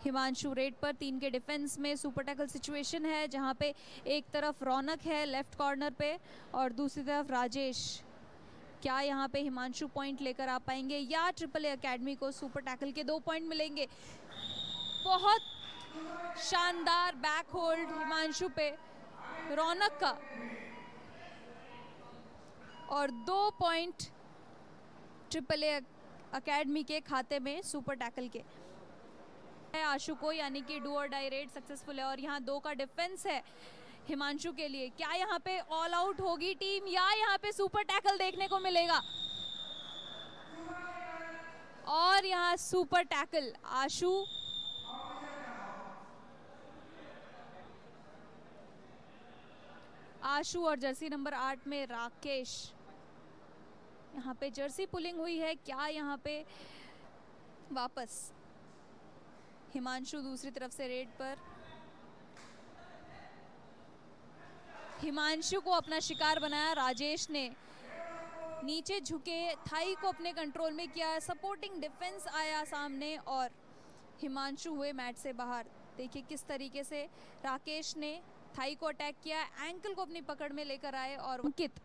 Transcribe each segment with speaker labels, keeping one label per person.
Speaker 1: Himanshu red पर 3 के defence में सुपर टैकल सिचुएशन है, जहां पे एक तरफ रौनक है लेफ्ट कॉर्नर पे और दूसरी तरफ राजेश। क्या यहाँ पे हिमांशु पॉइंट लेकर आ पाएंगे या ट्रिपल ए अकेडमी को सुपर टैकल के 2 पॉइंट मिलेंगे? बहुत शानदार बैक होल्ड हिमांशु पे रौनक का और 2 पॉइंट ट्रिपल ए अकेडमी के खाते में सुपर टैकल के। आशु को, यानी कि डू और डाई रेड सक्सेसफुल है और यहाँ 2 का डिफेंस है हिमांशु के लिए। क्या यहाँ पे ऑल आउट होगी टीम या यहाँ पे सुपर टैकल देखने को मिलेगा? और यहाँ सुपर टैकल आशु और जर्सी नंबर 8 में राकेश। यहाँ पे जर्सी पुलिंग हुई है। क्या यहाँ पे वापस हिमांशु दूसरी तरफ से रेड पर, हिमांशु को अपना शिकार बनाया राजेश ने। नीचे झुके थाई को अपने कंट्रोल में किया, सपोर्टिंग डिफेंस आया सामने और हिमांशु हुए मैच से बाहर। देखिए किस तरीके से राकेश ने थाई को अटैक किया, एंकल को अपनी पकड़ में लेकर आए और अंकित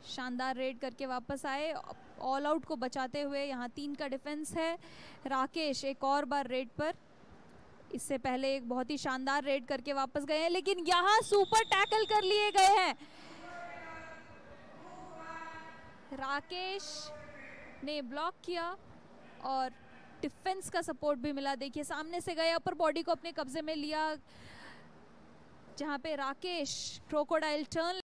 Speaker 1: शानदार रेड करके वापस आए ऑल आउट को बचाते हुए। यहाँ 3 का डिफेंस है। राकेश एक और बार रेड पर, इससे पहले एक बहुत ही शानदार रेड करके वापस गए हैं, लेकिन यहाँ सुपर टैकल कर लिए गए हैं। राकेश ने ब्लॉक किया और डिफेंस का सपोर्ट भी मिला। देखिए सामने से गए, अपर बॉडी को अपने कब्जे में लिया, जहां पे राकेश क्रोकोडाइल टर्न।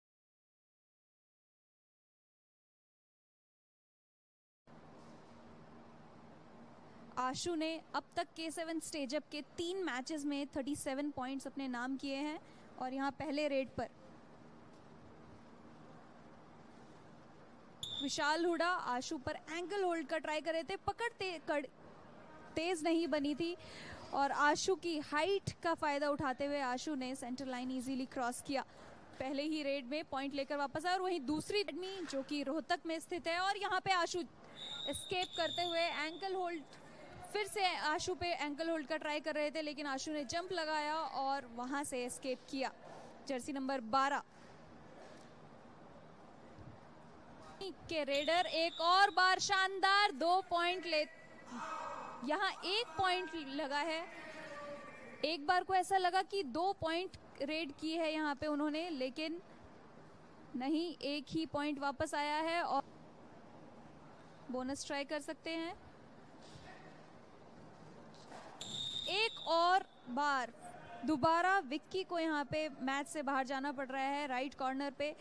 Speaker 1: आशु ने अब तक K7 स्टेज अप के 3 मैचेस में 37 पॉइंट्स अपने नाम किए हैं और यहाँ पहले रेड पर विशाल हुडा आशु पर एंकल होल्ड का ट्राई कर रहे थे, पकड़ तेज नहीं बनी थी और आशु की हाइट का फायदा उठाते हुए आशु ने सेंटर लाइन इजीली क्रॉस किया। पहले ही रेड में पॉइंट लेकर वापस आया और वहीं दूसरी अकेडमी जो कि रोहतक में स्थित है और यहाँ पे आशु एस्केप करते हुए एंकल होल्ड, फिर से आशु पे एंकल होल्ड का ट्राई कर रहे थे, लेकिन आशु ने जंप लगाया और वहां से एस्केप किया। जर्सी नंबर 12 के रेडर एक और बार शानदार 2 पॉइंट ले, यहाँ 1 पॉइंट लगा है। एक बार को ऐसा लगा कि 2 पॉइंट रेड की है यहाँ पे उन्होंने, लेकिन नहीं, 1 ही पॉइंट वापस आया है और बोनस ट्राई कर सकते हैं। एक और बार दोबारा विक्की को यहाँ पे मैच से बाहर जाना पड़ रहा है। राइट कॉर्नर पे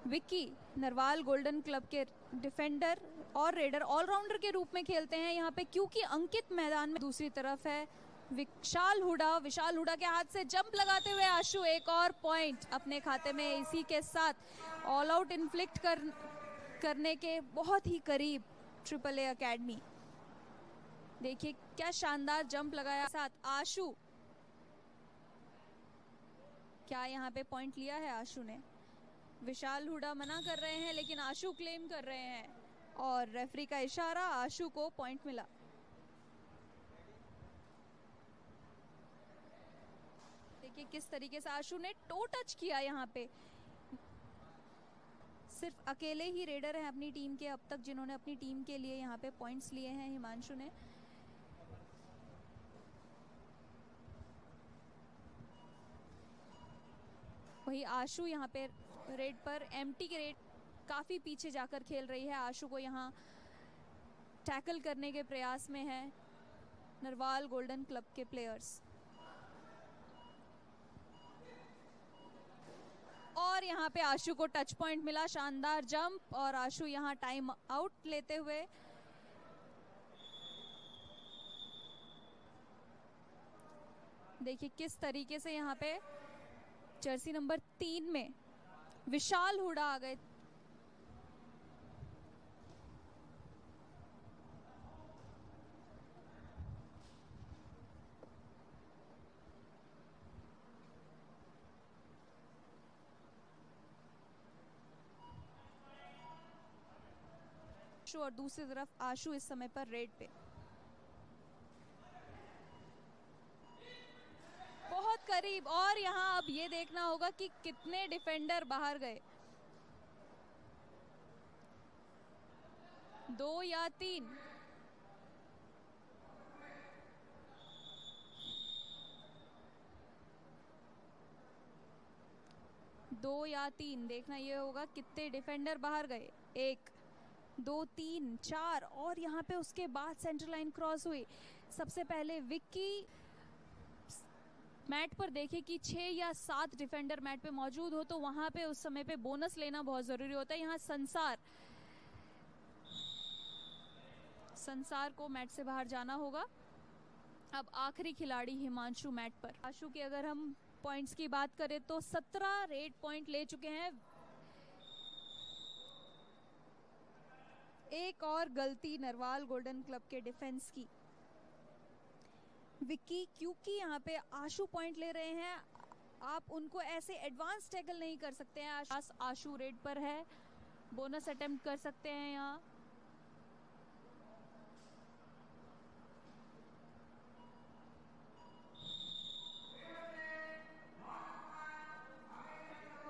Speaker 1: विक्की नरवाल गोल्डन क्लब के डिफेंडर और रेडर ऑलराउंडर के रूप में खेलते हैं यहाँ पे, क्योंकि अंकित मैदान में दूसरी तरफ है। विशाल हुडा के हाथ से जंप लगाते हुए आशु एक और पॉइंट अपने खाते में। इसी के साथ ऑल आउट इन्फ्लिक्ट करने के बहुत ही करीब ट्रिपल ए अकेडमी। देखिए क्या शानदार जंप लगाया साथ आशु। क्या यहाँ पे पॉइंट लिया है आशु ने? विशाल हुडा मना कर रहे हैं, लेकिन आशु क्लेम कर रहे हैं और रेफरी का इशारा, आशु को पॉइंट मिला। देखिए किस तरीके से आशु ने टो टच किया। यहाँ पे सिर्फ अकेले ही रेडर हैं अपनी टीम के अब तक जिन्होंने अपनी टीम के लिए यहाँ पे पॉइंट्स लिए हैं हिमांशु ने। वही आशु यहाँ पे रेड पर एम्प्टी के रेड काफी पीछे जाकर खेल रही है। आशु को यहाँ टैकल करने के प्रयास में है नरवाल गोल्डन क्लब के प्लेयर्स। और यहाँ पे आशु को टच पॉइंट मिला, शानदार जंप और आशु यहाँ टाइम आउट लेते हुए देखिए किस तरीके से यहाँ पे जर्सी नंबर 3 में विशाल हुडा आ गए। और दूसरी तरफ आशु इस समय पर रेड पे। करीब। और यहाँ अब ये देखना होगा कि कितने डिफेंडर बाहर गए, 2 या 3। देखना ये होगा कितने डिफेंडर बाहर गए। 1 2 3 4 और यहाँ पे उसके बाद सेंटर लाइन क्रॉस हुई। सबसे पहले विक्की मैट पर देखे कि 6 या 7 डिफेंडर मैट पे मौजूद हो तो वहां पे उस समय पे बोनस लेना बहुत जरूरी होता है। यहाँ संसार को मैट से बाहर जाना होगा। अब आखिरी खिलाड़ी हिमांशु मैट पर। आशु की अगर हम पॉइंट्स की बात करें तो 17 रेड पॉइंट ले चुके हैं। एक और गलती नरवाल गोल्डन क्लब के डिफेंस की। विक्की क्योंकि यहाँ पे आशु पॉइंट ले रहे हैं, आप उनको ऐसे एडवांस टैकल नहीं कर सकते हैं। आशु रेड पर है, बोनस अटेम्प्ट कर सकते हैं यहाँ।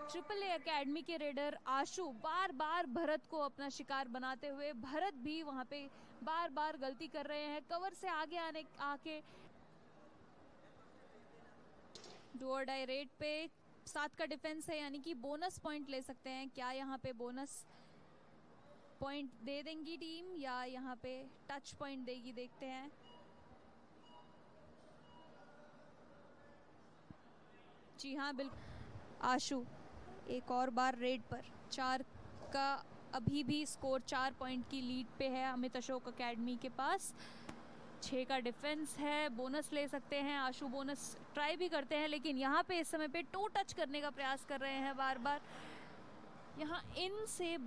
Speaker 1: ट्रिपल ए एकेडमी के रेडर आशु बार बार भरत को अपना शिकार बनाते हुए, भरत भी वहां पे बार बार गलती कर रहे हैं। कवर से आगे आके डू और डाई रेड पे 7 का डिफेंस है, यानी कि बोनस पॉइंट ले सकते हैं। क्या यहाँ पे बोनस पॉइंट दे देंगी टीम या यहाँ पे टच पॉइंट देगी, देखते हैं। जी हाँ बिल्कुल, आशु एक और बार रेड पर। 4 का अभी भी स्कोर 4 पॉइंट की लीड पे है अमित अशोक एकेडमी के पास। 6 का डिफेंस है, बोनस ले सकते हैं। आशु बोनस ट्राई भी करते हैं, लेकिन यहाँ पे इस समय पे टो टच करने का प्रयास कर रहे हैं बार बार। यहाँ इन से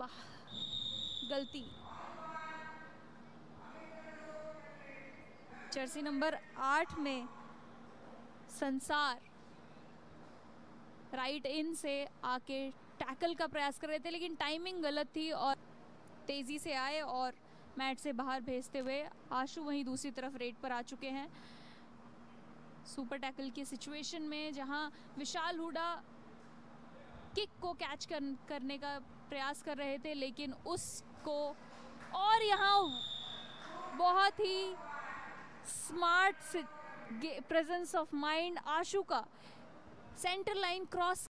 Speaker 1: गलती। जर्सी नंबर 8 में संसार राइट इन से आके टैकल का प्रयास कर रहे थे, लेकिन टाइमिंग गलत थी और तेजी से आए और मैट से बाहर भेजते हुए आशु वहीं दूसरी तरफ रेड पर आ चुके हैं। सुपर टैकल की सिचुएशन में जहां विशाल हुडा किक को कैच करने का प्रयास कर रहे थे, लेकिन उसको, और यहाँ बहुत ही स्मार्ट प्रेजेंस ऑफ माइंड आशु का, सेंटर लाइन क्रॉस